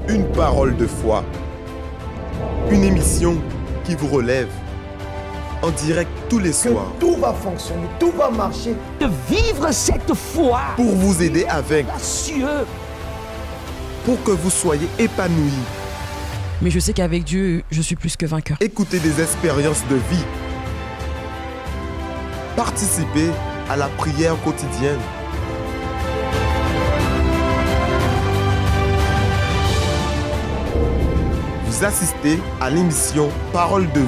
Une parole de foi. Une émission qui vous relève. En direct tous les soirs. Tout va fonctionner, tout va marcher. De vivre cette foi. Pour vous aider à vaincre. Cieux. Pour que vous soyez épanouis. Mais je sais qu'avec Dieu, je suis plus que vainqueur. Écoutez des expériences de vie. Participez à la prière quotidienne. Vous assistez à l'émission Parole de vie.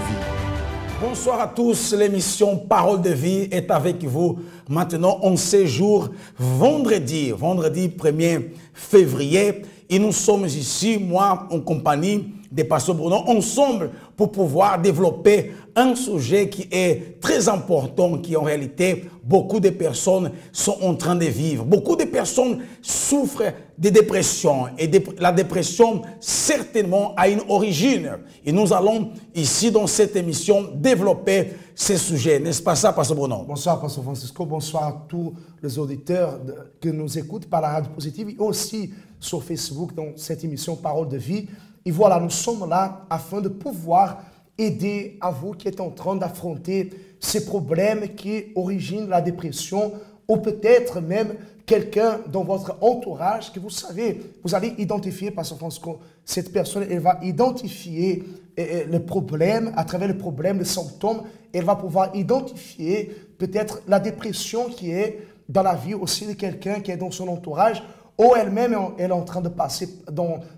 Bonsoir à tous, l'émission Parole de vie est avec vous maintenant en séjour vendredi 1er février. Et nous sommes ici, moi, en compagnie des pasteurs Bruno, ensemble pour pouvoir développer un sujet qui est très important, qui en réalité, beaucoup de personnes sont en train de vivre. Beaucoup de personnes souffrent de dépression et la dépression certainement a une origine. Et nous allons ici dans cette émission développer ces sujets. N'est-ce pas ça, Pasteur Bruno? Bonsoir, Pasteur Francisco. Bonsoir à tous les auditeurs qui nous écoutent par la radio positive et aussi sur Facebook dans cette émission Parole de vie. Et voilà, nous sommes là afin de pouvoir aider à vous qui êtes en train d'affronter ces problèmes qui originent la dépression ou peut-être même quelqu'un dans votre entourage que vous savez, vous allez identifier, Pasteur Francisco, cette personne, elle va identifier le problème, à travers le problème, les symptômes, elle va pouvoir identifier peut-être la dépression qui est dans la vie aussi de quelqu'un qui est dans son entourage, ou elle-même elle est en train de passer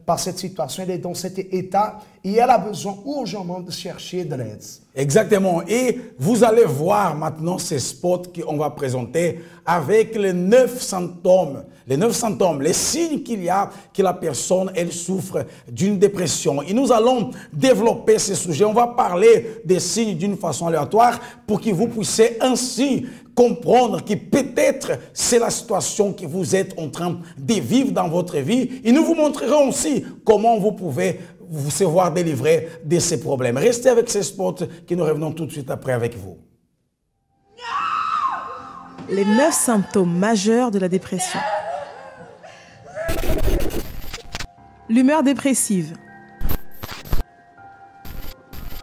par cette situation, elle est dans cet état et elle a besoin urgemment de chercher de l'aide. Exactement. Et vous allez voir maintenant ces spots qu'on va présenter avec les 9 symptômes. Les 9 symptômes, les signes qu'il y a que la personne, elle souffre d'une dépression. Et nous allons développer ce sujet. On va parler des signes d'une façon aléatoire pour que vous puissiez ainsi comprendre que peut-être c'est la situation que vous êtes en train de vivre dans votre vie. Et nous vous montrerons aussi comment vous pouvez vous voir délivrer de ces problèmes. Restez avec ces spots que nous revenons tout de suite après avec vous. Les 9 symptômes majeurs de la dépression. L'humeur dépressive.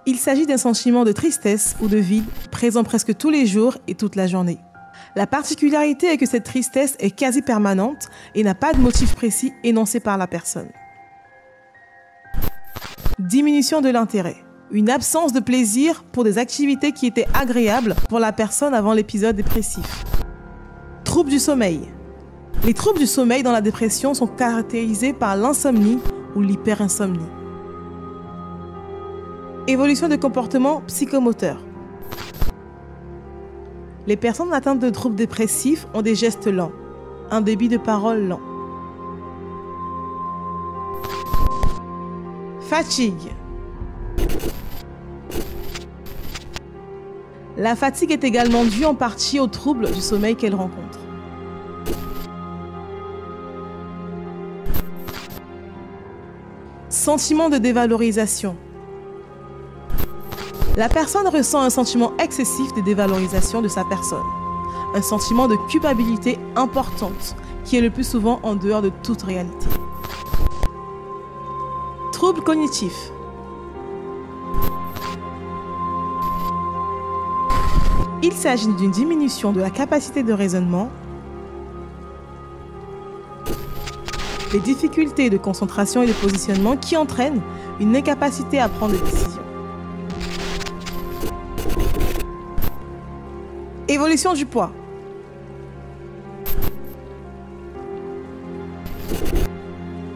Il s'agit d'un sentiment de tristesse ou de vide présent presque tous les jours et toute la journée. La particularité est que cette tristesse est quasi permanente et n'a pas de motif précis énoncé par la personne. Diminution de l'intérêt. Une absence de plaisir pour des activités qui étaient agréables pour la personne avant l'épisode dépressif. Troubles du sommeil. Les troubles du sommeil dans la dépression sont caractérisés par l'insomnie ou l'hyperinsomnie. Évolution de comportement psychomoteur. Les personnes atteintes de troubles dépressifs ont des gestes lents, un débit de parole lent. Fatigue. La fatigue est également due en partie aux troubles du sommeil qu'elle rencontre. Sentiment de dévalorisation. La personne ressent un sentiment excessif de dévalorisation de sa personne, un sentiment de culpabilité importante qui est le plus souvent en dehors de toute réalité. Troubles cognitifs. Il s'agit d'une diminution de la capacité de raisonnement, des difficultés de concentration et de positionnement qui entraînent une incapacité à prendre des décisions. Évolution du poids.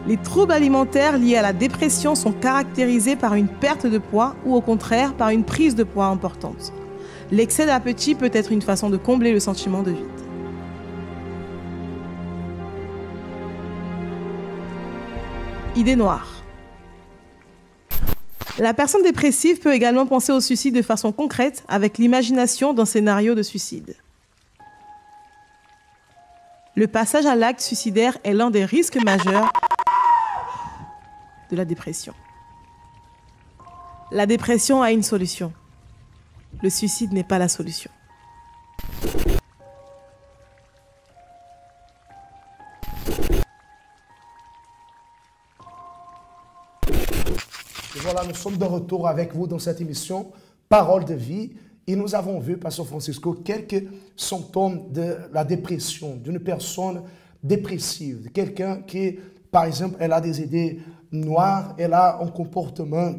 Les troubles alimentaires liés à la dépression sont caractérisés par une perte de poids ou au contraire par une prise de poids importante. L'excès d'appétit peut être une façon de combler le sentiment de vide. Idée noire. La personne dépressive peut également penser au suicide de façon concrète avec l'imagination d'un scénario de suicide. Le passage à l'acte suicidaire est l'un des risques majeurs de la dépression. La dépression a une solution. Le suicide n'est pas la solution. Et voilà, nous sommes de retour avec vous dans cette émission Parole de vie. Et nous avons vu, Pasteur Francisco, quelques symptômes de la dépression, d'une personne dépressive, de quelqu'un qui, par exemple, elle a des idées noires, elle a un comportement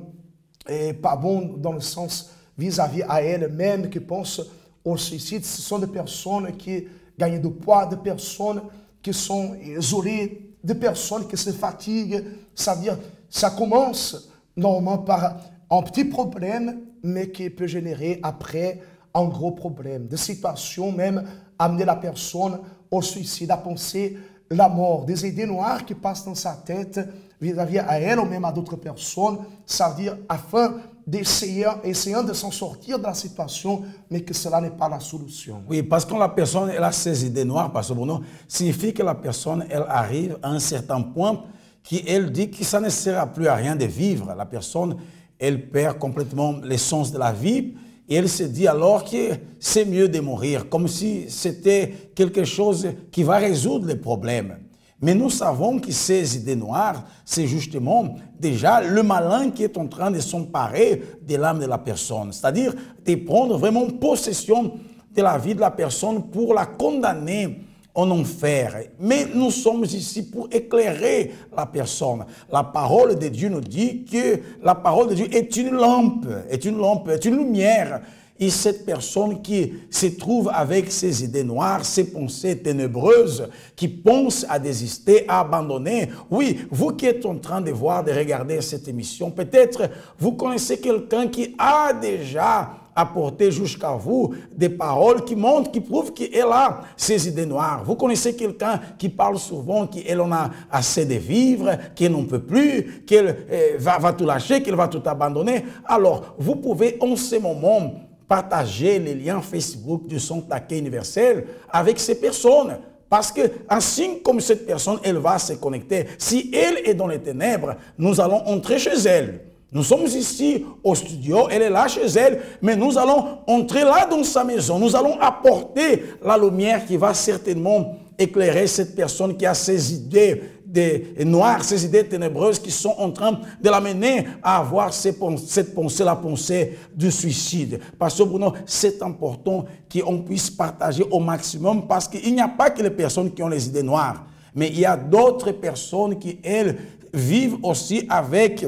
pas bon dans le sens vis-à-vis à elle-même, qui pense au suicide. Ce sont des personnes qui gagnent de poids, des personnes qui sont isolées, des personnes qui se fatiguent. C'est-à-dire, ça commence normalement par un petit problème, mais qui peut générer après un gros problème. Des situations même amener la personne au suicide, à penser la mort. Des idées noires qui passent dans sa tête vis-à-vis à elle ou même à d'autres personnes, c'est-à-dire afin d'essayer de s'en sortir de la situation, mais que cela n'est pas la solution. Oui, parce que la personne, elle a ses idées noires, Pasteur Bruno, signifie que la personne, elle arrive à un certain point qui, elle dit que ça ne sert plus à rien de vivre. La personne, elle perd complètement l'essence de la vie et elle se dit alors que c'est mieux de mourir, comme si c'était quelque chose qui va résoudre les problèmes. Mais nous savons que ces idées noires, c'est justement déjà le malin qui est en train de s'emparer de l'âme de la personne, c'est-à-dire de prendre vraiment possession de la vie de la personne pour la condamner en enfer. Mais nous sommes ici pour éclairer la personne. La parole de Dieu nous dit que la parole de Dieu est une lampe, est une lumière. Et cette personne qui se trouve avec ses idées noires, ses pensées ténébreuses, qui pense à désister, à abandonner. Oui, vous qui êtes en train de voir, de regarder cette émission, peut-être vous connaissez quelqu'un qui a déjà apporté jusqu'à vous des paroles qui montrent, qui prouvent qu'elle a ses idées noires. Vous connaissez quelqu'un qui parle souvent qu'elle en a assez de vivre, qu'elle n'en peut plus, qu'elle va tout lâcher, qu'elle va tout abandonner. Alors, vous pouvez en ce moment partager les liens Facebook du Centre d'accueil universel avec ces personnes. Parce que, ainsi comme cette personne, elle va se connecter. Si elle est dans les ténèbres, nous allons entrer chez elle. Nous sommes ici au studio, elle est là chez elle, mais nous allons entrer là dans sa maison. Nous allons apporter la lumière qui va certainement éclairer cette personne qui a ses idées noires, ces idées ténébreuses qui sont en train de l'amener à avoir cette pensée, la pensée du suicide. Parce que Bruno, c'est important qu'on puisse partager au maximum parce qu'il n'y a pas que les personnes qui ont les idées noires, mais il y a d'autres personnes qui, elles, vivent aussi avec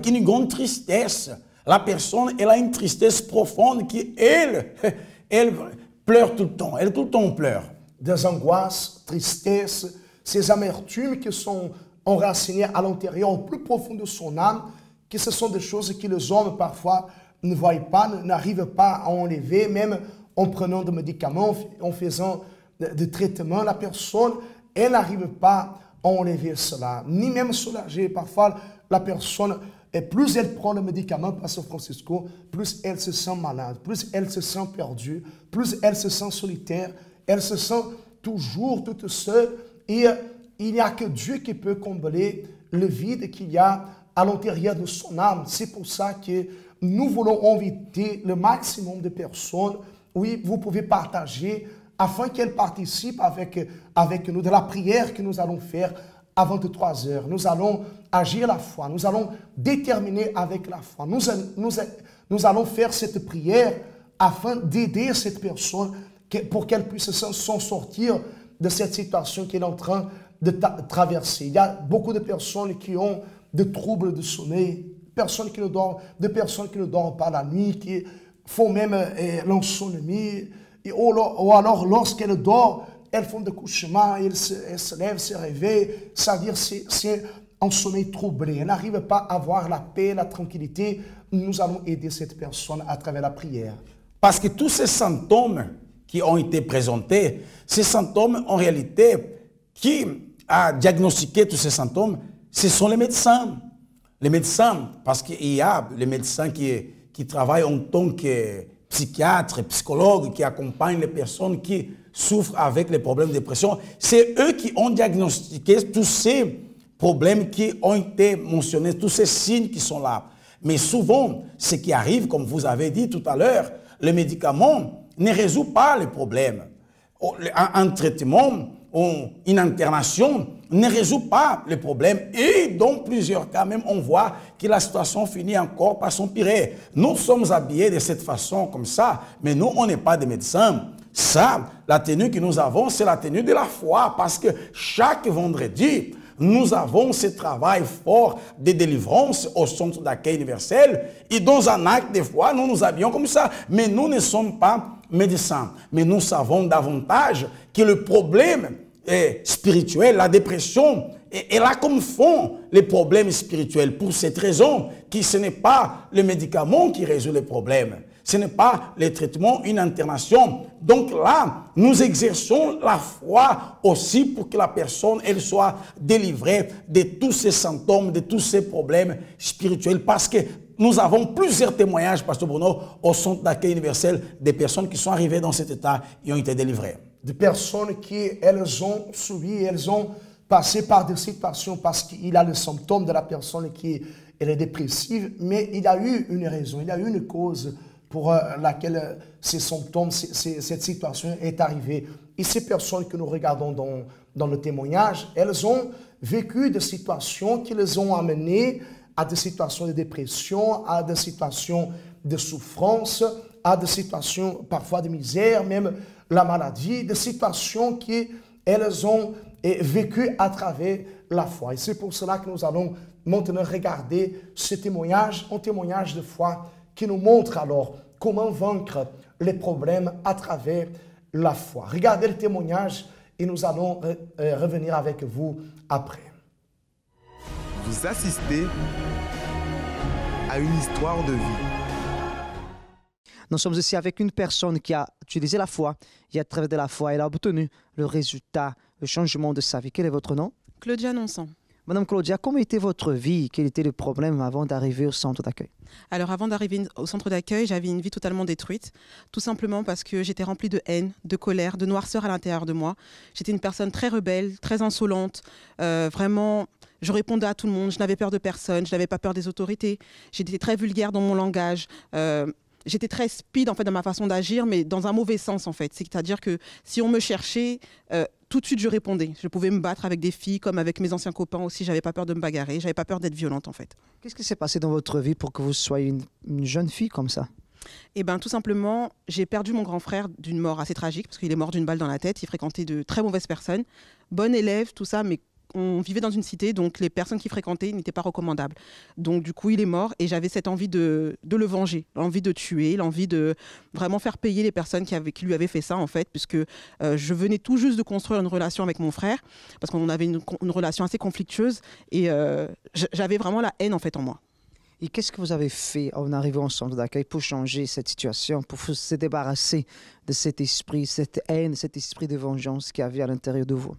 une grande tristesse. La personne, elle a une tristesse profonde qui, elle pleure tout le temps. Elle tout le temps pleure. Des angoisses, tristesses, ces amertumes qui sont enracinées à l'intérieur, au plus profond de son âme, que ce sont des choses que les hommes parfois ne voient pas, n'arrivent pas à enlever, même en prenant des médicaments, en faisant des traitements. La personne, elle n'arrive pas à enlever cela, ni même soulager. Parfois, la personne, et plus elle prend le médicament, Pasteur Francisco, plus elle se sent malade, plus elle se sent perdue, plus elle se sent solitaire, elle se sent toujours toute seule. Et il n'y a que Dieu qui peut combler le vide qu'il y a à l'intérieur de son âme. C'est pour ça que nous voulons inviter le maximum de personnes. Oui, vous pouvez partager afin qu'elles participent avec nous de la prière que nous allons faire avant 23 heures. Nous allons agir la foi. Nous allons déterminer avec la foi. Nous allons faire cette prière afin d'aider cette personne pour qu'elle puisse s'en sortir de cette situation qu'elle est en train de traverser. Il y a beaucoup de personnes qui ont des troubles de sommeil, des personnes qui ne dorment pas la nuit, qui font même l'insomnie, ou alors lorsqu'elles dorment, elles font des cauchemars, elles se lèvent, se réveillent, c'est-à-dire c'est un sommeil troublé. Elles n'arrivent pas à avoir la paix, la tranquillité. Nous allons aider cette personne à travers la prière. Parce que tous ces symptômes qui ont été présentés, ces symptômes, en réalité, qui a diagnostiqué tous ces symptômes, ce sont les médecins. Les médecins, parce qu'il y a les médecins qui travaillent en tant que psychiatres, psychologues, qui accompagnent les personnes qui souffrent avec les problèmes de dépression. C'est eux qui ont diagnostiqué tous ces problèmes qui ont été mentionnés, tous ces signes qui sont là. Mais souvent, ce qui arrive, comme vous avez dit tout à l'heure, le médicament ne résout pas les problèmes. Un traitement une internation ne résout pas le problème. Et dans plusieurs cas, même, on voit que la situation finit encore par s'empirer. Nous sommes habillés de cette façon, comme ça, mais nous, on n'est pas des médecins. Ça, la tenue que nous avons, c'est la tenue de la foi, parce que chaque vendredi, nous avons ce travail fort de délivrance au centre d'accueil universel. Et dans un acte de foi, nous nous habillons comme ça. Mais nous ne sommes pas médecins. Mais nous savons davantage que le problème spirituel, la dépression, est là comme fond les problèmes spirituels. Pour cette raison, que ce n'est pas le médicament qui résout les problèmes. Ce n'est pas le traitement, une internation. Donc là, nous exerçons la foi aussi pour que la personne, elle soit délivrée de tous ces symptômes, de tous ces problèmes spirituels. Parce que nous avons plusieurs témoignages, Pasteur Bruno, au centre d'accueil universel, des personnes qui sont arrivées dans cet état et ont été délivrées. Des personnes qui, elles ont subi, elles ont passé par des situations parce qu'il a le symptôme de la personne qui elle est dépressive, mais il y a eu une raison, il y a eu une cause pour laquelle ces symptômes, cette situation est arrivée. Et ces personnes que nous regardons dans le témoignage, elles ont vécu des situations qui les ont amenées à des situations de dépression, à des situations de souffrance, à des situations parfois de misère, même la maladie, des situations qu'elles ont vécues à travers la foi. Et c'est pour cela que nous allons maintenant regarder ce témoignage, un témoignage de foi qui nous montre alors comment vaincre les problèmes à travers la foi. Regardez le témoignage et nous allons revenir avec vous après. Vous assistez à une histoire de vie. Nous sommes ici avec une personne qui a utilisé la foi et à travers de la foi, elle a obtenu le résultat, le changement de sa vie. Quel est votre nom? Claudia Nonsan. Madame Claudia, comment était votre vie? Quel était le problème avant d'arriver au centre d'accueil? Alors avant d'arriver au centre d'accueil, j'avais une vie totalement détruite, tout simplement parce que j'étais remplie de haine, de colère, de noirceur à l'intérieur de moi. J'étais une personne très rebelle, très insolente, vraiment, je répondais à tout le monde, je n'avais peur de personne, je n'avais pas peur des autorités, j'étais très vulgaire dans mon langage. J'étais très speed en fait dans ma façon d'agir, mais dans un mauvais sens en fait. C'est-à-dire que si on me cherchait, tout de suite je répondais. Je pouvais me battre avec des filles comme avec mes anciens copains aussi. J'avais pas peur de me bagarrer, j'avais pas peur d'être violente en fait. Qu'est-ce qui s'est passé dans votre vie pour que vous soyez une jeune fille comme ça? Eh bien tout simplement, j'ai perdu mon grand frère d'une mort assez tragique parce qu'il est mort d'une balle dans la tête. Il fréquentait de très mauvaises personnes, bon élève, tout ça, mais on vivait dans une cité, donc les personnes qui fréquentaient n'étaient pas recommandables. Donc du coup, il est mort et j'avais cette envie de le venger, l'envie de tuer, l'envie de vraiment faire payer les personnes qui lui avaient fait ça en fait, puisque je venais tout juste de construire une relation avec mon frère, parce qu'on avait une relation assez conflictueuse et j'avais vraiment la haine en fait en moi. Et qu'est-ce que vous avez fait en arrivant au centre d'accueil pour changer cette situation, pour se débarrasser de cet esprit, cette haine, cet esprit de vengeance qui avait à l'intérieur de vous?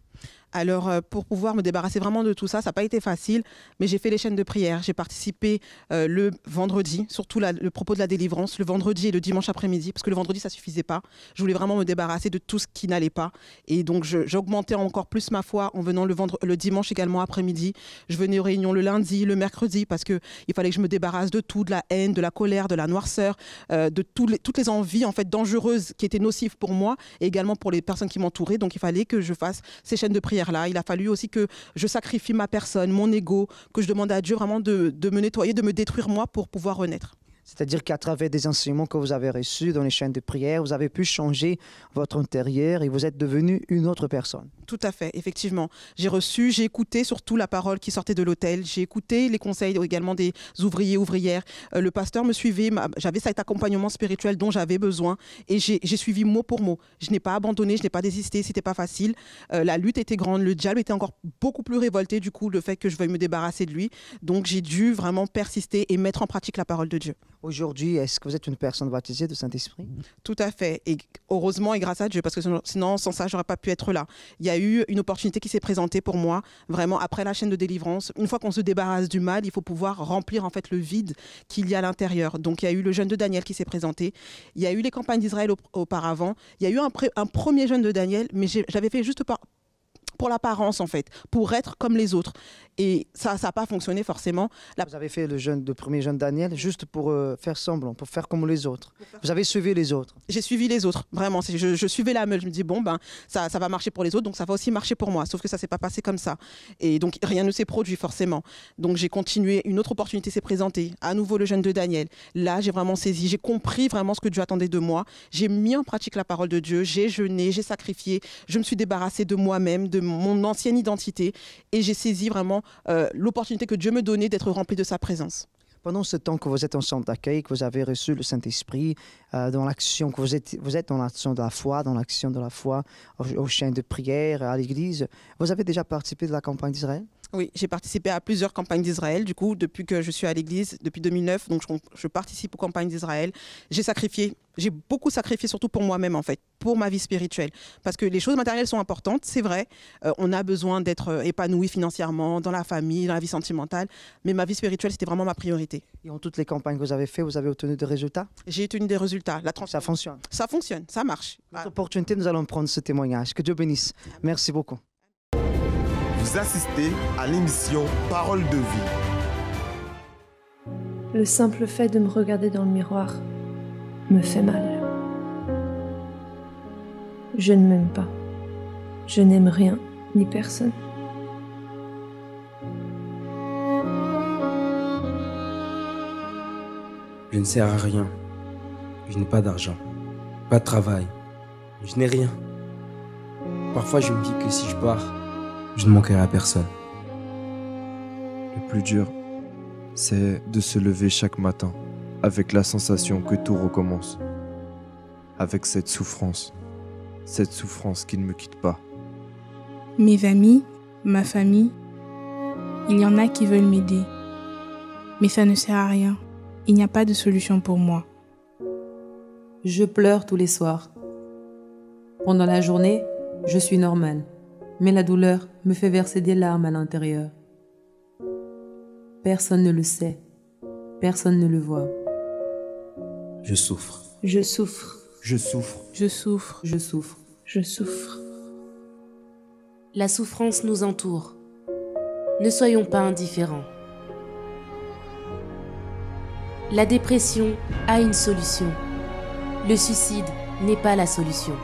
Alors, pour pouvoir me débarrasser vraiment de tout ça, ça n'a pas été facile, mais j'ai fait les chaînes de prière. J'ai participé le vendredi, surtout le propos de la délivrance, le vendredi et le dimanche après-midi, parce que le vendredi, ça ne suffisait pas. Je voulais vraiment me débarrasser de tout ce qui n'allait pas. Et donc, j'augmentais encore plus ma foi en venant le dimanche également après-midi. Je venais aux réunions le lundi, le mercredi, parce qu'il fallait que je me débarrasse de tout, de la haine, de la colère, de la noirceur, de toutes les envies en fait, dangereuses qui étaient nocives pour moi et également pour les personnes qui m'entouraient. Donc, il fallait que je fasse ces chaînes de prière là. Il a fallu aussi que je sacrifie ma personne, mon ego, que je demande à Dieu vraiment de me nettoyer, de me détruire moi pour pouvoir renaître. C'est-à-dire qu'à travers des enseignements que vous avez reçus dans les chaînes de prière, vous avez pu changer votre intérieur et vous êtes devenu une autre personne. Tout à fait, effectivement. J'ai écouté surtout la parole qui sortait de l'autel. J'ai écouté les conseils également des ouvriers, ouvrières. Le pasteur me suivait, j'avais cet accompagnement spirituel dont j'avais besoin et j'ai suivi mot pour mot. Je n'ai pas abandonné, je n'ai pas désisté, c'était pas facile. La lutte était grande, le diable était encore beaucoup plus révolté du coup, le fait que je veuille me débarrasser de lui. Donc j'ai dû vraiment persister et mettre en pratique la parole de Dieu. Aujourd'hui, est-ce que vous êtes une personne baptisée de Saint-Esprit? Tout à fait. Et heureusement et grâce à Dieu, parce que sinon, sans ça, je n'aurais pas pu être là. Il y a eu une opportunité qui s'est présentée pour moi, vraiment après la chaîne de délivrance. Une fois qu'on se débarrasse du mal, il faut pouvoir remplir en fait le vide qu'il y a à l'intérieur. Donc il y a eu le jeûne de Daniel qui s'est présenté. Il y a eu les campagnes d'Israël auparavant. Il y a eu un premier jeûne de Daniel, mais j'avais fait juste pour l'apparence en fait, pour être comme les autres. Et ça n'a pas fonctionné forcément. Vous avez fait le premier jeûne Daniel juste pour faire semblant, pour faire comme les autres. Vous avez suivi les autres. J'ai suivi les autres, vraiment. Je suivais la meule. Je me dis, bon, ben, ça va marcher pour les autres, donc ça va aussi marcher pour moi. Sauf que ça ne s'est pas passé comme ça. Et donc, rien ne s'est produit forcément. Donc, j'ai continué. Une autre opportunité s'est présentée. À nouveau, le jeûne de Daniel. Là, j'ai vraiment saisi. J'ai compris vraiment ce que Dieu attendait de moi. J'ai mis en pratique la parole de Dieu. J'ai jeûné, j'ai sacrifié. Je me suis débarrassée de moi-même, de mon ancienne identité. Et j'ai saisi vraiment l'opportunité que Dieu me donnait d'être remplie de sa présence. Pendant ce temps que vous êtes en centre d'accueil, que vous avez reçu le Saint-Esprit, dans l'action, que vous êtes dans l'action de la foi, au chant de prière, à l'église, vous avez déjà participé de la campagne d'Israël? Oui, j'ai participé à plusieurs campagnes d'Israël, du coup, depuis que je suis à l'église, depuis 2009, donc je participe aux campagnes d'Israël. J'ai beaucoup sacrifié, surtout pour moi-même, en fait, pour ma vie spirituelle. Parce que les choses matérielles sont importantes, c'est vrai. On a besoin d'être épanoui financièrement, dans la famille, dans la vie sentimentale. Mais ma vie spirituelle, c'était vraiment ma priorité. Et en toutes les campagnes que vous avez faites, vous avez obtenu des résultats? J'ai obtenu des résultats. Ça fonctionne? Ça fonctionne, ça marche. Notre opportunité, nous allons prendre ce témoignage. Que Dieu bénisse. Merci beaucoup. Vous assistez à l'émission Parole de vie. Le simple fait de me regarder dans le miroir me fait mal. Je ne m'aime pas. Je n'aime rien ni personne. Je ne sers à rien. Je n'ai pas d'argent, pas de travail. Je n'ai rien. Parfois, je me dis que si je pars, je ne manquerai à personne. Le plus dur, c'est de se lever chaque matin avec la sensation que tout recommence. Avec cette souffrance qui ne me quitte pas. Mes amis, ma famille, il y en a qui veulent m'aider. Mais ça ne sert à rien. Il n'y a pas de solution pour moi. Je pleure tous les soirs. Pendant la journée, je suis normale. Mais la douleur me fait verser des larmes à l'intérieur. Personne ne le sait. Personne ne le voit. Je souffre. Je souffre. Je souffre. Je souffre. Je souffre. Je souffre. La souffrance nous entoure. Ne soyons pas indifférents. La dépression a une solution. Le suicide n'est pas la solution.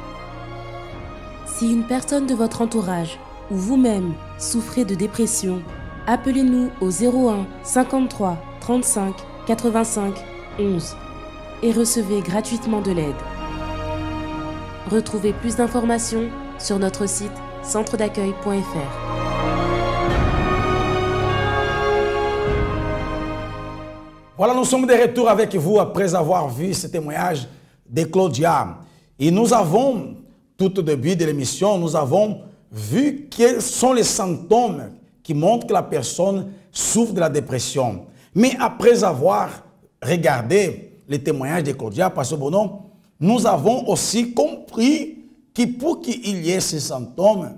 Si une personne de votre entourage ou vous-même souffrez de dépression, appelez-nous au 01 53 35 85 11 et recevez gratuitement de l'aide. Retrouvez plus d'informations sur notre site centredaccueil.fr. Voilà, nous sommes de retour avec vous après avoir vu ce témoignage de Claudia. Et nous avons, tout au début de l'émission, nous avons vu quels sont les symptômes qui montrent que la personne souffre de la dépression. Mais après avoir regardé les témoignages de Claudia, Pasteur Bono, nous avons aussi compris que pour qu'il y ait ces symptômes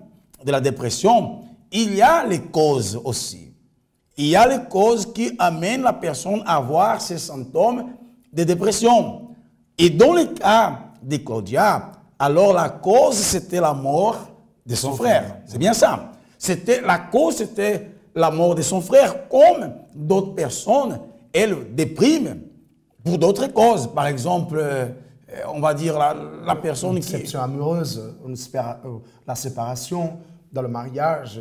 de la dépression, il y a les causes aussi. Il y a les causes qui amènent la personne à avoir ces symptômes de dépression. Et dans le cas de Claudia, alors la cause, c'était la mort de son frère. C'est bien ça. La cause, c'était la mort de son frère. Comme d'autres personnes, elles dépriment pour d'autres causes. Par exemple, on va dire la personne une déception amoureuse, la séparation dans le mariage,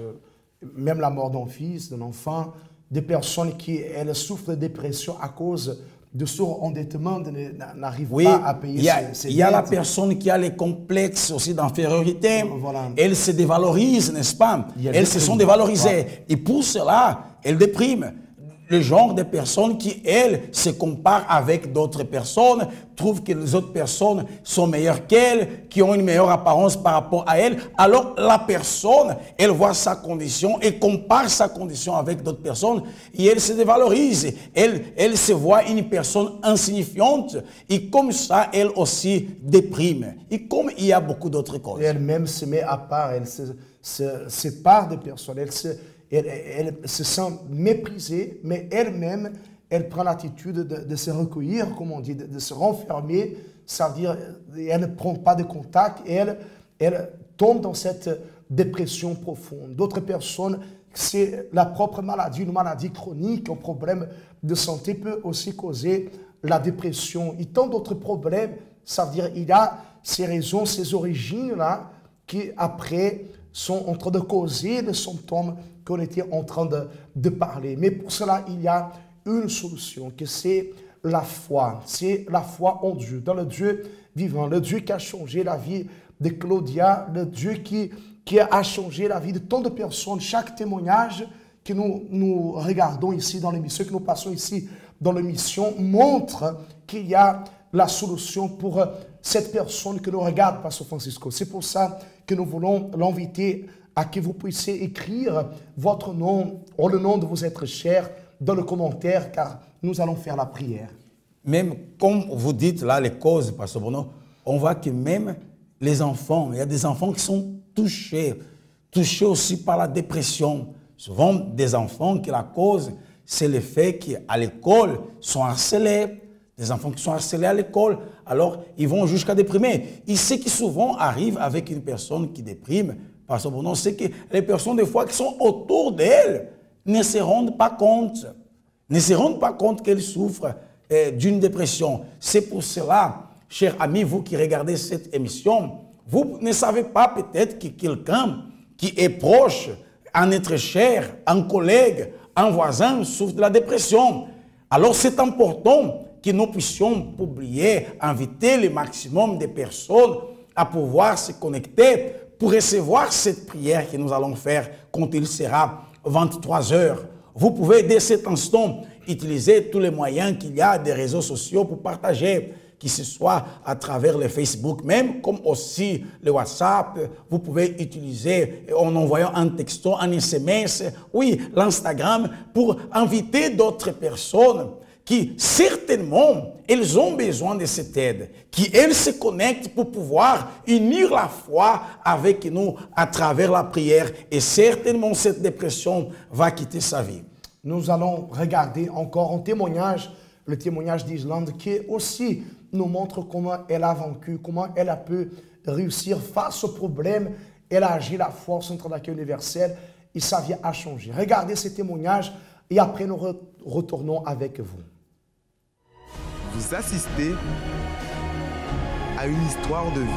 même la mort d'un fils, d'un enfant, des personnes qui elles souffrent de dépression à cause de surendettement, n'arrivent pas à payer ses dettes. Il y a la personne qui a les complexes aussi d'infériorité. Voilà. Elle se dévalorise, n'est-ce pas? Elles se sont dévalorisées. Voilà. Et pour cela, elles dépriment. Le genre de personnes qui, elles, se comparent avec d'autres personnes, trouvent que les autres personnes sont meilleures qu'elles, qui ont une meilleure apparence par rapport à elles. Alors, la personne, elle voit sa condition et compare sa condition avec d'autres personnes et elle se dévalorise. Elle se voit une personne insignifiante et comme ça, elle aussi déprime. Et comme il y a beaucoup d'autres causes. Et elle-même se met à part, elle se sépare des personnes, elle se sent méprisée, mais elle-même, elle prend l'attitude de se recueillir, comme on dit, de se renfermer, c'est-à-dire elle ne prend pas de contact, et elle tombe dans cette dépression profonde. D'autres personnes, c'est la propre maladie, une maladie chronique, un problème de santé peut aussi causer la dépression. Et tant d'autres problèmes, ça veut dire il y a ces raisons, ces origines-là qui après sont en train de causer les symptômes qu'on était en train de parler. Mais pour cela, il y a une solution, que c'est la foi. C'est la foi en Dieu, dans le Dieu vivant, le Dieu qui a changé la vie de Claudia, le Dieu qui a changé la vie de tant de personnes. Chaque témoignage que nous regardons ici dans l'émission, que nous passons ici dans l'émission, montre qu'il y a la solution pour cette personne que nous regarde, Pasteur Francisco. C'est pour ça que nous voulons l'inviter à que vous puissiez écrire votre nom, ou le nom de vos êtres chers, dans le commentaire, car nous allons faire la prière. Même comme vous dites là, les causes, Pasteur Bruno, on voit que même les enfants, il y a des enfants qui sont touchés aussi par la dépression. Souvent, des enfants que la cause, c'est le fait qu'à l'école, sont harcelés. Des enfants qui sont harcelés à l'école, alors ils vont jusqu'à déprimer. Et ce qui souvent arrive avec une personne qui déprime, parce que bon, c'est que les personnes des fois qui sont autour d'elle ne se rendent pas compte. Ne se rendent pas compte qu'elles souffrent d'une dépression. C'est pour cela, chers amis, vous qui regardez cette émission, vous ne savez pas peut-être que quelqu'un qui est proche, un être cher, un collègue, un voisin souffre de la dépression. Alors c'est important que nous puissions publier, inviter le maximum de personnes à pouvoir se connecter pour recevoir cette prière que nous allons faire quand il sera 23 h. Vous pouvez dès cet instant utiliser tous les moyens qu'il y a des réseaux sociaux pour partager, que ce soit à travers le Facebook même, comme aussi le WhatsApp. Vous pouvez utiliser en envoyant un texto, un SMS, oui, l'Instagram, pour inviter d'autres personnes qui certainement, elles ont besoin de cette aide, qui elles se connectent pour pouvoir unir la foi avec nous à travers la prière, et certainement cette dépression va quitter sa vie. Nous allons regarder encore un témoignage, le témoignage d'Islande, qui aussi nous montre comment elle a vaincu, comment elle a pu réussir face au problème. Elle a agi la foi au centre d'accueil universel et sa vie a changé. Regardez ce témoignage et après nous retournons avec vous. Vous assistez à une histoire de vie.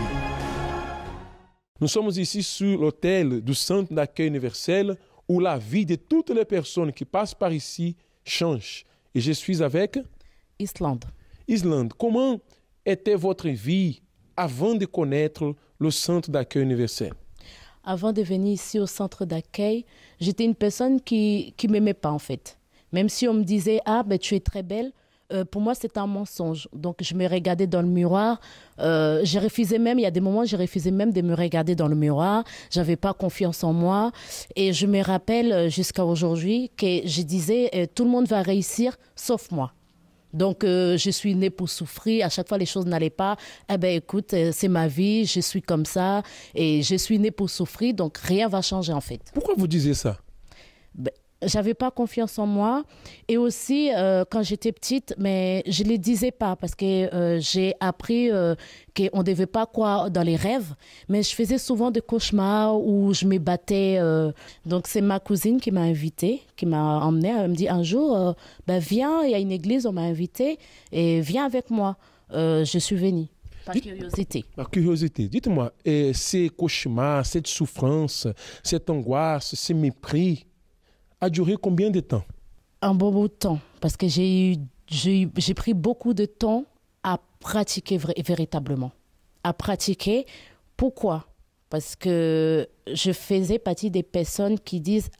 Nous sommes ici sur l'autel du Centre d'accueil universel où la vie de toutes les personnes qui passent par ici change. Et je suis avec Islande. Islande, comment était votre vie avant de connaître le Centre d'accueil universel? Avant de venir ici au centre d'accueil, j'étais une personne qui ne m'aimait pas en fait. Même si on me disait « Ah, ben, tu es très belle », pour moi, c'était un mensonge. Donc, je me regardais dans le miroir. Je refusais même, il y a des moments, je refusais même de me regarder dans le miroir. Je n'avais pas confiance en moi. Et je me rappelle jusqu'à aujourd'hui que je disais tout le monde va réussir, sauf moi. Donc, je suis née pour souffrir. À chaque fois, les choses n'allaient pas. Eh bien, écoute, c'est ma vie, je suis comme ça. Et je suis née pour souffrir, donc rien ne va changer en fait. Pourquoi vous disiez ça? J'avais pas confiance en moi et aussi quand j'étais petite, mais je les disais pas parce que j'ai appris qu'on devait pas croire dans les rêves, mais je faisais souvent des cauchemars où je me battais. Donc c'est ma cousine qui m'a invitée, qui m'a emmenée. Elle me dit un jour, viens, il y a une église, on m'a invitée et viens avec moi. Je suis venue. Par curiosité. Par curiosité. Dites-moi, ces cauchemars, cette souffrance, cette angoisse, ce mépris, a duré combien de temps? Un bon bout de temps, parce que j'ai pris beaucoup de temps à pratiquer véritablement. À pratiquer, pourquoi? Parce que je faisais partie des personnes qui disent,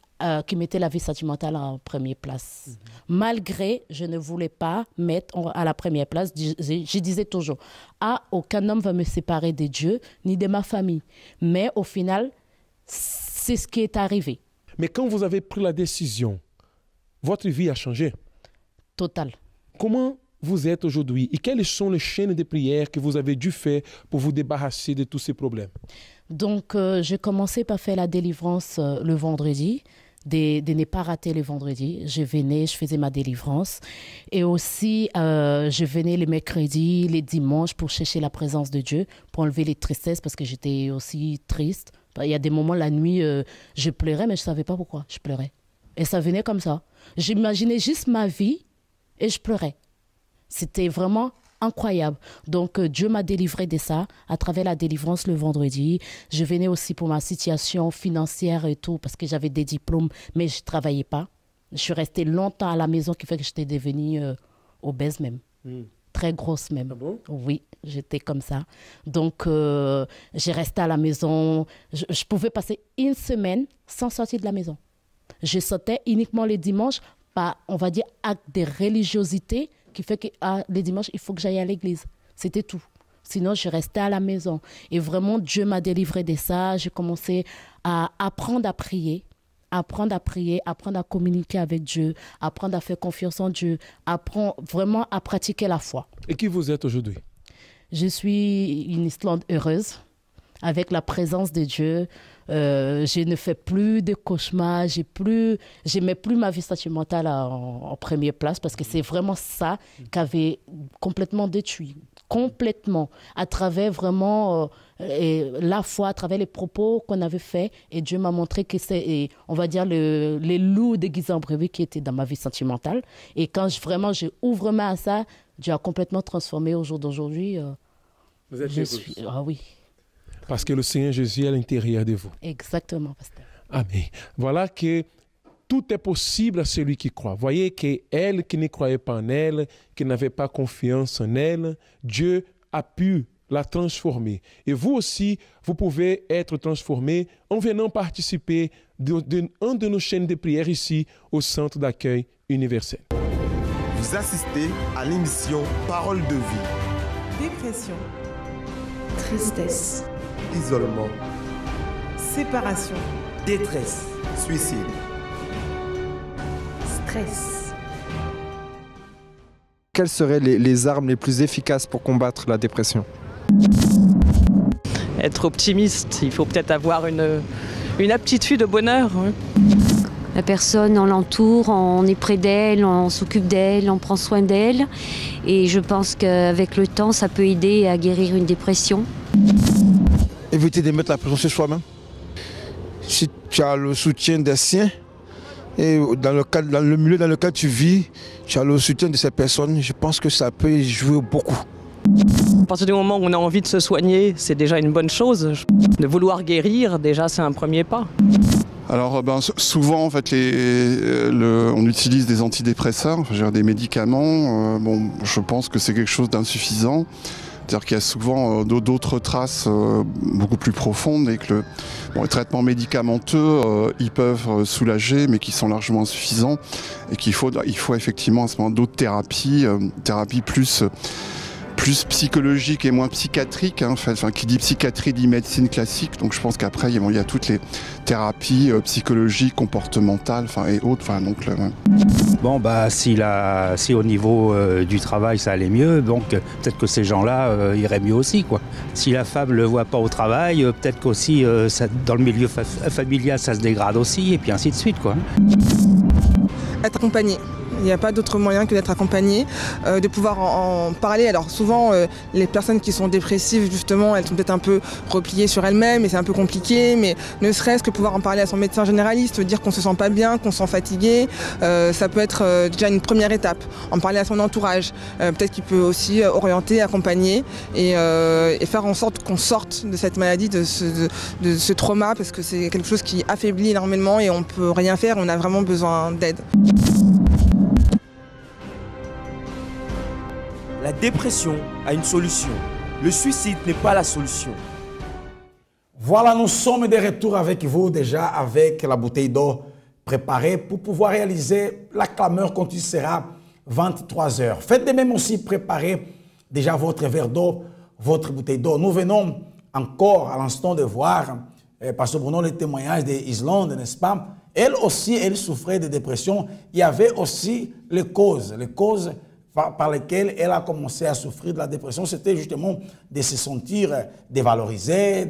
qui mettaient la vie sentimentale en première place. Malgré, je ne voulais pas mettre à la première place, je disais toujours, aucun homme va me séparer de Dieu, ni de ma famille. Mais au final, c'est ce qui est arrivé. Mais quand vous avez pris la décision, votre vie a changé? Total. Comment vous êtes aujourd'hui et quelles sont les chaînes de prière que vous avez dû faire pour vous débarrasser de tous ces problèmes? Donc, j'ai commencé par faire la délivrance le vendredi, de ne pas rater le vendredi. Je venais, je faisais ma délivrance. Et aussi, je venais les mercredis, les dimanches pour chercher la présence de Dieu, pour enlever les tristesses parce que j'étais aussi triste. Il y a des moments, la nuit, je pleurais, mais je ne savais pas pourquoi je pleurais. Et ça venait comme ça. J'imaginais juste ma vie et je pleurais. C'était vraiment incroyable. Donc, Dieu m'a délivré de ça à travers la délivrance le vendredi. Je venais aussi pour ma situation financière et tout, parce que j'avais des diplômes, mais je ne travaillais pas. Je suis restée longtemps à la maison, qui fait que j'étais devenue obèse même. Très grosse même. Ah bon? Oui, j'étais comme ça. Donc, j'ai resté à la maison. Je pouvais passer une semaine sans sortir de la maison. Je sortais uniquement les dimanches par, on va dire, acte de religiosité qui fait que les dimanches, il faut que j'aille à l'église. C'était tout. Sinon, je restais à la maison. Et vraiment, Dieu m'a délivré de ça. J'ai commencé à apprendre à prier. Apprendre à communiquer avec Dieu, apprendre à faire confiance en Dieu, apprendre vraiment à pratiquer la foi. Et qui vous êtes aujourd'hui? Je suis une Islande heureuse, avec la présence de Dieu. Je ne fais plus de cauchemars, je mets plus ma vie sentimentale en première place, parce que c'est vraiment ça qui avait complètement détruit, complètement, à travers vraiment la foi, à travers les propos qu'on avait faits. Et Dieu m'a montré que c'est, on va dire, les loups déguisés en brebis qui étaient dans ma vie sentimentale. Et quand je ouvre main à ça, Dieu a complètement transformé au jour d'aujourd'hui. Vous êtes heureuse. Ah oui. Parce que le Seigneur Jésus est à l'intérieur de vous. Exactement, pasteur. Amen. Voilà que tout est possible à celui qui croit. Voyez qu'elle qui ne croyait pas en elle, qui n'avait pas confiance en elle, Dieu a pu la transformer. Et vous aussi, vous pouvez être transformé en venant participer d'un de nos chaînes de prière ici au Centre d'accueil universel. Vous assistez à l'émission Parole de vie. Dépression. Tristesse. Isolement. Séparation. Détresse. Suicide. Stress. Quelles seraient les armes les plus efficaces pour combattre la dépression? Être optimiste, il faut peut-être avoir une aptitude au bonheur. Oui. La personne, on l'entoure, on est près d'elle, on s'occupe d'elle, on prend soin d'elle. Et je pense qu'avec le temps, ça peut aider à guérir une dépression. Éviter de mettre la pression sur soi-même. Si tu as le soutien des siens, et dans le milieu dans lequel tu vis, tu as le soutien de ces personnes, je pense que ça peut jouer beaucoup. À partir du moment où on a envie de se soigner, c'est déjà une bonne chose. De vouloir guérir, déjà, c'est un premier pas. Alors souvent en fait on utilise des antidépresseurs, des médicaments. Je pense que c'est quelque chose d'insuffisant. C'est-à-dire qu'il y a souvent d'autres traces beaucoup plus profondes et que les traitements médicamenteux, ils peuvent soulager, mais qui sont largement insuffisants et qu'il faut effectivement à ce moment d'autres thérapies, plus psychologique et moins psychiatrique. Hein, qui dit psychiatrie dit médecine classique. Donc je pense qu'après, il y a toutes les thérapies psychologiques, comportementales et autres. Bon, si au niveau du travail, ça allait mieux, donc peut-être que ces gens-là iraient mieux aussi, quoi. Si la femme ne le voit pas au travail, peut-être qu'aussi, dans le milieu familial, ça se dégrade aussi, et puis ainsi de suite, quoi. Être accompagné. Il n'y a pas d'autre moyen que d'être accompagné, de pouvoir en parler. Alors souvent, les personnes qui sont dépressives, justement, elles sont peut-être un peu repliées sur elles-mêmes et c'est un peu compliqué, mais ne serait-ce que pouvoir en parler à son médecin généraliste, dire qu'on se sent pas bien, qu'on se sent fatigué, ça peut être déjà une première étape. En parler à son entourage, peut-être qu'il peut aussi orienter, accompagner et faire en sorte qu'on sorte de cette maladie, de ce trauma, parce que c'est quelque chose qui affaiblit énormément et on peut rien faire, on a vraiment besoin d'aide. La dépression a une solution. Le suicide n'est pas la solution. Voilà, nous sommes de retour avec vous déjà avec la bouteille d'eau préparée pour pouvoir réaliser la clameur quand il sera 23h. Faites de même aussi préparer déjà votre verre d'eau, votre bouteille d'eau. Nous venons encore à l'instant de voir, Pasteur Bruno, le témoignage d'Islande, n'est-ce pas? Elle aussi, elle souffrait de dépression. Il y avait aussi les causes par lesquelles elle a commencé à souffrir de la dépression. C'était justement de se sentir dévalorisée,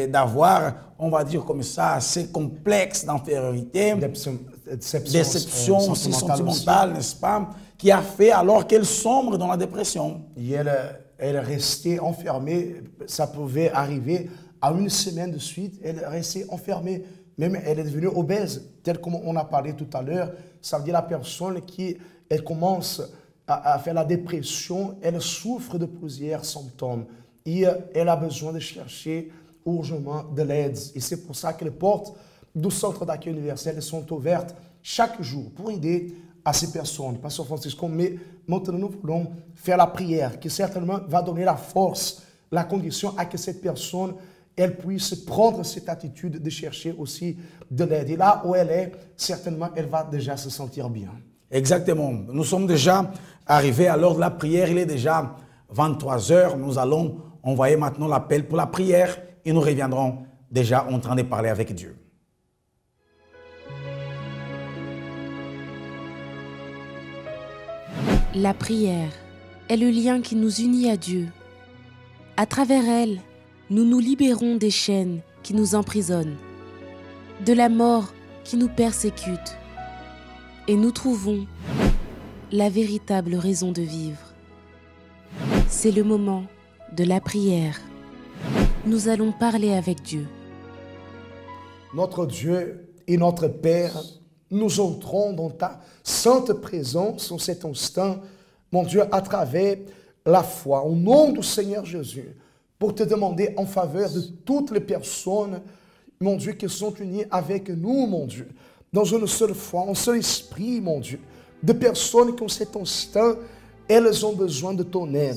d'avoir, on va dire comme ça, ces complexes d'infériorité, déception aussi sentimentale, n'est-ce pas, qui a fait alors qu'elle sombre dans la dépression. Et elle restait enfermée, ça pouvait arriver à une semaine de suite, elle est restée enfermée. Même elle est devenue obèse, tel comme on a parlé tout à l'heure. Ça veut dire la personne qui elle commence à faire la dépression, elle souffre de plusieurs symptômes. Et elle a besoin de chercher urgemment de l'aide. Et c'est pour ça que les portes du centre d'accueil universel sont ouvertes chaque jour pour aider à ces personnes. Pasteur Francisco, mais maintenant nous voulons faire la prière qui certainement va donner la force, la condition à que cette personne elle puisse prendre cette attitude de chercher aussi de l'aide. Et là où elle est, certainement elle va déjà se sentir bien. Exactement. Nous sommes déjà arrivés à l'heure de la prière. Il est déjà 23 h. Nous allons envoyer maintenant l'appel pour la prière et nous reviendrons déjà en train de parler avec Dieu. La prière est le lien qui nous unit à Dieu. À travers elle, nous nous libérons des chaînes qui nous emprisonnent, de la mort qui nous persécute, et nous trouvons la véritable raison de vivre. C'est le moment de la prière. Nous allons parler avec Dieu. Notre Dieu et notre Père, nous entrons dans ta sainte présence en cet instant, mon Dieu, à travers la foi, au nom du Seigneur Jésus, pour te demander en faveur de toutes les personnes, mon Dieu, qui sont unies avec nous, mon Dieu, dans une seule foi, un seul esprit, mon Dieu, de personnes qui en cet instant, elles ont besoin de ton aide.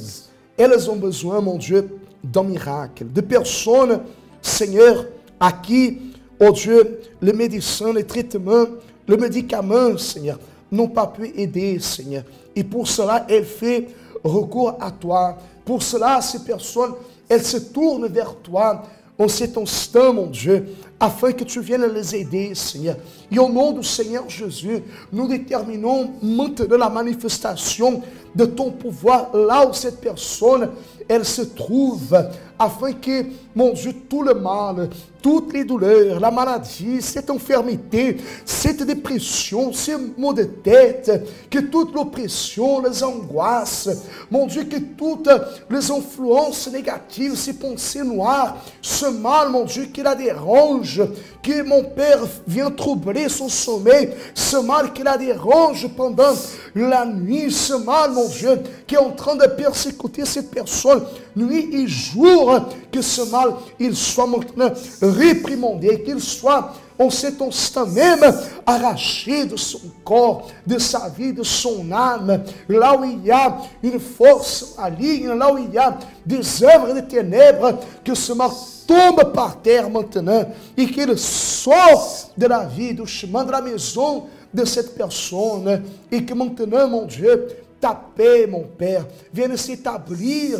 Elles ont besoin, mon Dieu, d'un miracle. De personnes, Seigneur, à qui, oh Dieu, les médecins, les traitements, le médicament, Seigneur, n'ont pas pu aider, Seigneur. Et pour cela, elle fait recours à toi. Pour cela, ces personnes, elles se tournent vers toi en cet instant, mon Dieu, afin que tu viennes les aider, Seigneur. Et au nom du Seigneur Jésus, nous déterminons maintenant la manifestation de ton pouvoir là où cette personne, elle se trouve, afin que, mon Dieu, tout le mal, toutes les douleurs, la maladie, cette infirmité, cette dépression, ces maux de tête, que toute l'oppression, les angoisses, mon Dieu, que toutes les influences négatives, ces pensées noires, ce mal, mon Dieu, qui la dérange, que mon Père vient troubler son sommeil, ce mal qui la dérange pendant la nuit, ce mal, mon Dieu, qui est en train de persécuter cette personne, nuit et jour, que ce mal, il soit maintenant réprimandé, qu'il soit en cet instant même arraché de son corps, de sa vie, de son âme, là où il y a une force maligne, là où il y a des œuvres de ténèbres, que ce mal tombe par terre maintenant et qu'il sorte de la vie, du chemin, de la maison de cette personne et que maintenant, mon Dieu, ta paix, mon Père, vienne s'établir,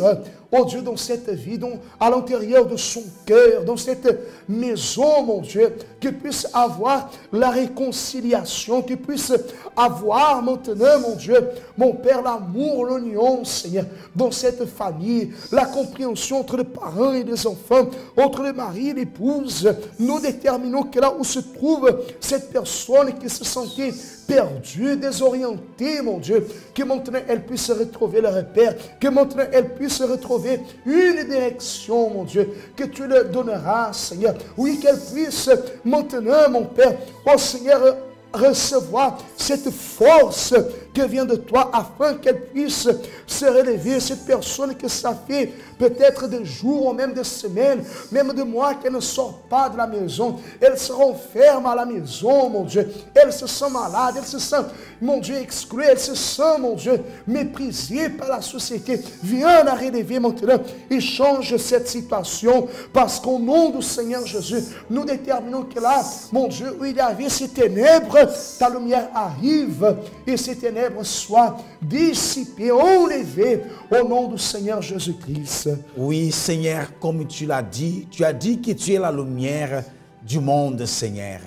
oh Dieu, dans cette vie, à l'intérieur de son cœur, dans cette maison, mon Dieu, qu'il puisse avoir la réconciliation, qu'il puisse avoir maintenant, mon Dieu, mon Père, l'amour, l'union, Seigneur, dans cette famille, la compréhension entre les parents et les enfants, entre le mari et l'épouse. Nous déterminons que là où se trouve cette personne qui se sentait perdue, désorientée, mon Dieu, que maintenant elle puisse retrouver le repère, que maintenant elle puisse retrouver une direction, mon Dieu, que tu le donneras, Seigneur. Oui, qu'elle puisse maintenant, mon Père, oh Seigneur, recevoir cette force qui vient de toi afin qu'elle puisse se relever. Cette personne que ça fait peut-être des jours ou même des semaines, même de mois qu'elle ne sort pas de la maison, elle se renferme à la maison, mon Dieu, elle se sent malade, elle se sent, mon Dieu, exclue, elle se sent, mon Dieu, méprisée par la société. Viens la relever maintenant et change cette situation, parce qu'au nom du Seigneur Jésus, nous déterminons que là, mon Dieu, où il y avait ces ténèbres, ta lumière arrive et ces ténèbres soient dissipées, enlevées au nom du Seigneur Jésus-Christ. Oui, Seigneur, comme tu l'as dit, tu as dit que tu es la lumière du monde, Seigneur.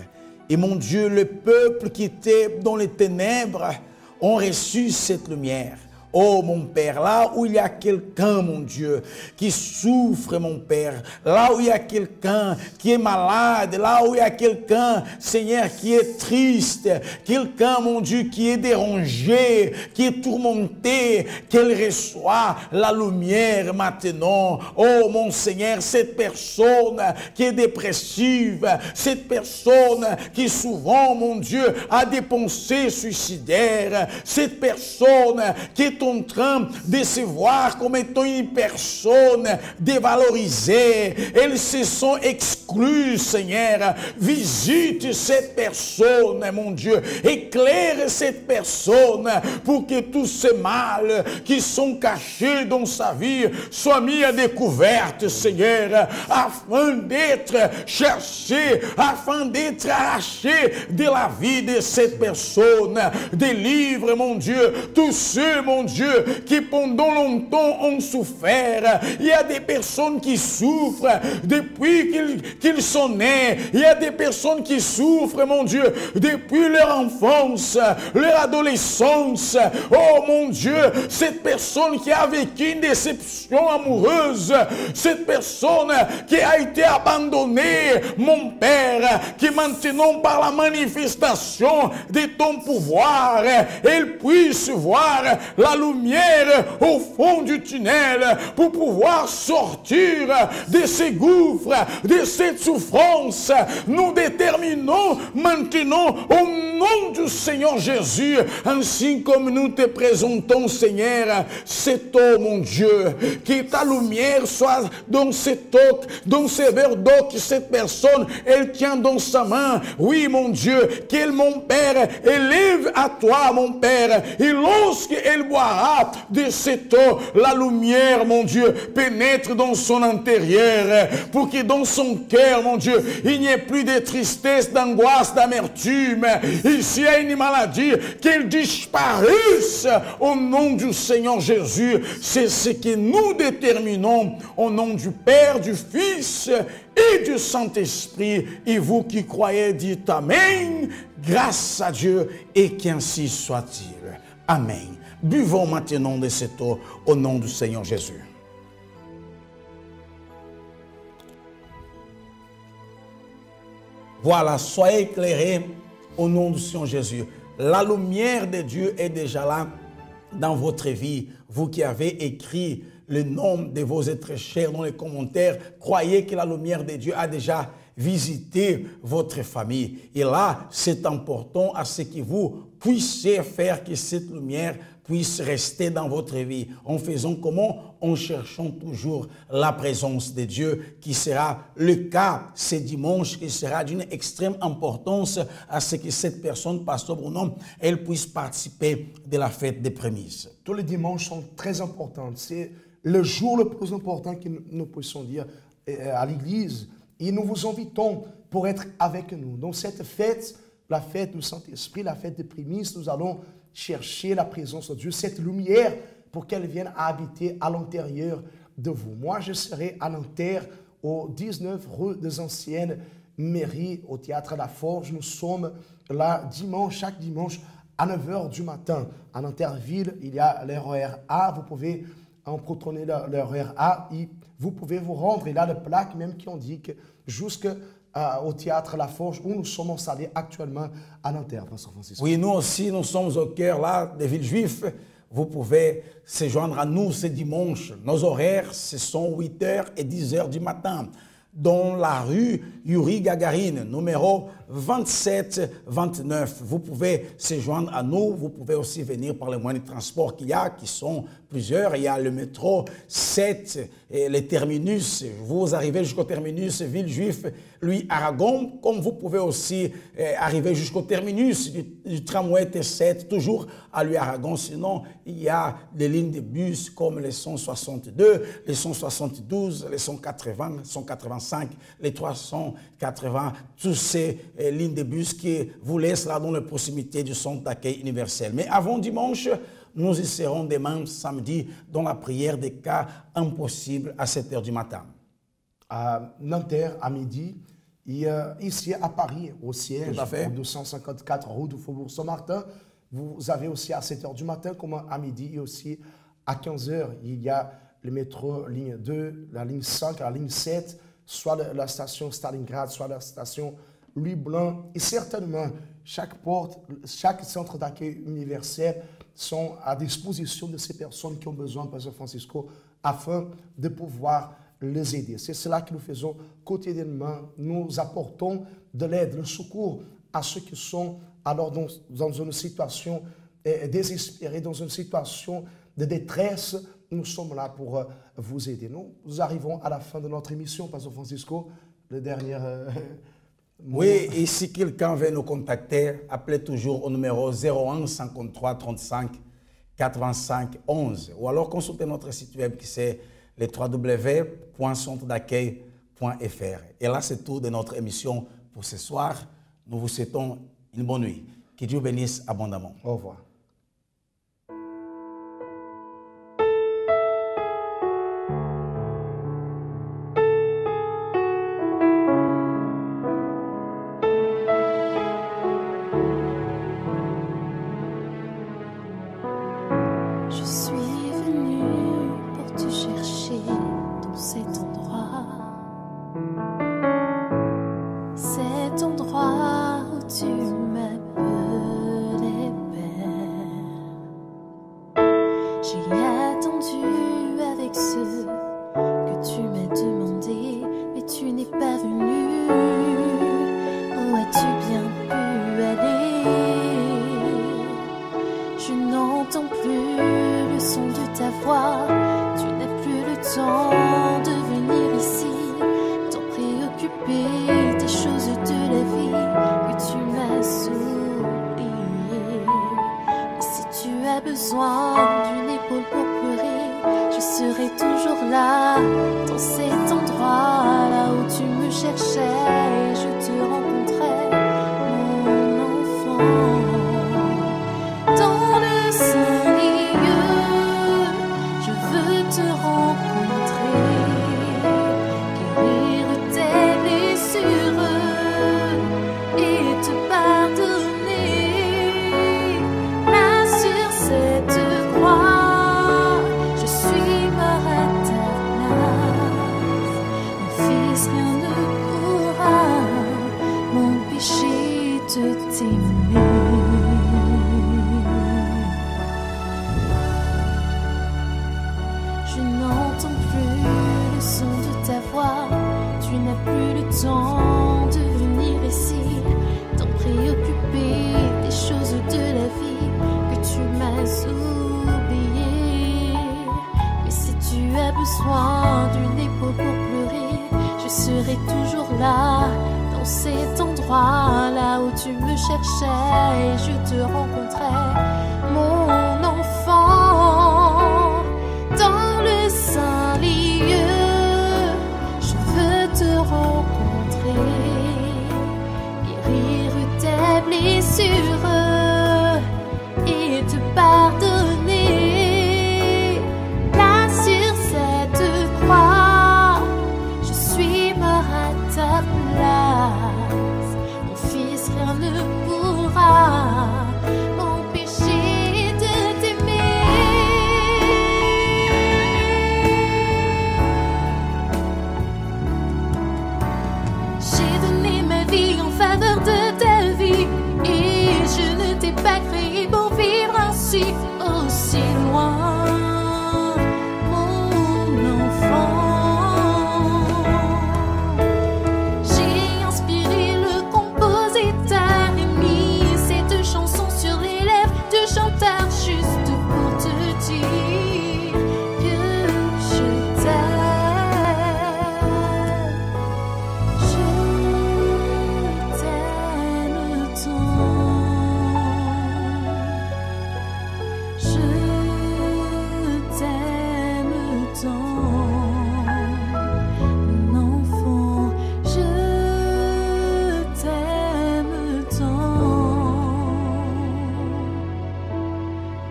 Et mon Dieu, le peuple qui était dans les ténèbres ont reçu cette lumière, Oh mon Père, là où il y a quelqu'un, mon Dieu, qui souffre, mon Père, là où il y a quelqu'un qui est malade, là où il y a quelqu'un, Seigneur, qui est triste, quelqu'un, mon Dieu, qui est dérangé, qui est tourmenté, qu'elle reçoit la lumière maintenant. Oh mon Seigneur, cette personne qui est dépressive, cette personne qui souvent, mon Dieu, a des pensées suicidaires, cette personne qui est en train de se voir comme étant une personne dévalorisée, elles se sont exclues, Seigneur. Visite cette personne, mon Dieu, éclaire cette personne pour que tous ces mal qui sont cachés dans sa vie soient mis à découverte, Seigneur, afin d'être cherchés, afin d'être arrachés de la vie de cette personne. Délivre, mon Dieu, tous ceux, mon Dieu, qui pendant longtemps ont souffert. Il y a des personnes qui souffrent depuis qu'ils sont nés. Il y a des personnes qui souffrent, mon Dieu, depuis leur enfance, leur adolescence. Oh mon Dieu, cette personne qui a vécu une déception amoureuse, cette personne qui a été abandonnée, mon Père, qui maintenant par la manifestation de ton pouvoir, elle puisse voir la lumière au fond du tunnel pour pouvoir sortir de ces gouffres, de cette souffrance. Nous déterminons maintenant au nom du Seigneur Jésus, ainsi comme nous te présentons, Seigneur, cette eau, mon Dieu, que ta lumière soit dans cette eau, dans ce verre d'eau que cette personne, elle tient dans sa main. Oui, mon Dieu, qu'elle, mon Père, élève à toi, mon Père, et lorsqu'elle boira de cette eau, la lumière, mon Dieu, pénètre dans son intérieur, pour que dans son cœur, mon Dieu, il n'y ait plus de tristesse, d'angoisse, d'amertume. Ici, il y a une maladie, qu'elle disparaisse au nom du Seigneur Jésus. C'est ce que nous déterminons au nom du Père, du Fils et du Saint-Esprit. Et vous qui croyez, dites Amen, grâce à Dieu, et qu'ainsi soit-il. Amen. Buvons maintenant de cette eau au nom du Seigneur Jésus. Voilà, soyez éclairés au nom du Seigneur Jésus. La lumière de Dieu est déjà là dans votre vie. Vous qui avez écrit le nom de vos êtres chers dans les commentaires, croyez que la lumière de Dieu a déjà visité votre famille. Et là, c'est important à ce que vous puissiez faire que cette lumière puisse rester dans votre vie. En faisant comment? En cherchant toujours la présence de Dieu, qui sera le cas ce dimanche, qui sera d'une extrême importance à ce que cette personne, Pasteur Bruno, elle puisse participer de la fête des prémices. Tous les dimanches sont très importants. C'est le jour le plus important que nous puissions dire à l'Église. Et nous vous invitons pour être avec nous. Dans cette fête, la fête du Saint-Esprit, la fête des prémices, nous allons chercher la présence de Dieu, cette lumière, pour qu'elle vienne habiter à l'intérieur de vous. Moi, je serai à Nanterre, au 19 rue des Anciennes Mairies, au Théâtre La Forge. Nous sommes là dimanche, chaque dimanche, à 9 h du matin. À Nanterre-Ville, il y a l'RER A. Vous pouvez emprunter l'RER A et vous pouvez vous rendre. Il y a des plaques même qui indiquent jusqu'au Théâtre La Forge, où nous sommes installés actuellement à Nanterre. Oui, nous aussi, nous sommes au cœur là des Villejuif. Vous pouvez se joindre à nous ce dimanche. Nos horaires, ce sont 8 h et 10 h du matin. Dans la rue Yuri Gagarine, numéro 2729. Vous pouvez se joindre à nous. Vous pouvez aussi venir par les moyens de transport qu'il y a, qui sont plusieurs. Il y a le métro 7, et les terminus. Vous arrivez jusqu'au terminus Villejuif, lui, Aragon. Comme vous pouvez aussi arriver jusqu'au terminus du tramway T7, toujours à lui, Aragon. Sinon, il y a des lignes de bus comme les 162, les 172, les 180, 185, les 380, tous ces lignes de bus qui vous laissent là dans la proximité du centre d'accueil universel. Mais avant dimanche, nous y serons demain samedi dans la prière des cas impossibles à 7 h du matin. À Nanterre, à midi, et ici à Paris, au siège, au 254 rue du Faubourg Saint-Martin, Vous avez aussi à 7 h du matin, comme à midi, et aussi à 15 h, il y a le métro ligne 2, la ligne 5, la ligne 7, soit la station Stalingrad, soit la station Louis Blanc. Et certainement, chaque porte, chaque centre d'accueil universel sont à disposition de ces personnes qui ont besoin, Pasteur Francisco, afin de pouvoir les aider. C'est cela que nous faisons quotidiennement. Nous apportons de l'aide, le secours à ceux qui sont alors dans une situation désespérée, dans une situation de détresse. Nous sommes là pour vous aider. Nous arrivons à la fin de notre émission, Pasteur Francisco, le dernier... Oui, et si quelqu'un veut nous contacter, appelez toujours au numéro 01 53 35 85 11 ou alors consultez notre site web qui c'est le www.centredaccueil.fr. Et là, c'est tout de notre émission pour ce soir. Nous vous souhaitons une bonne nuit. Que Dieu bénisse abondamment. Au revoir.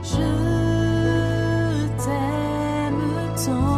Je t'aime tant.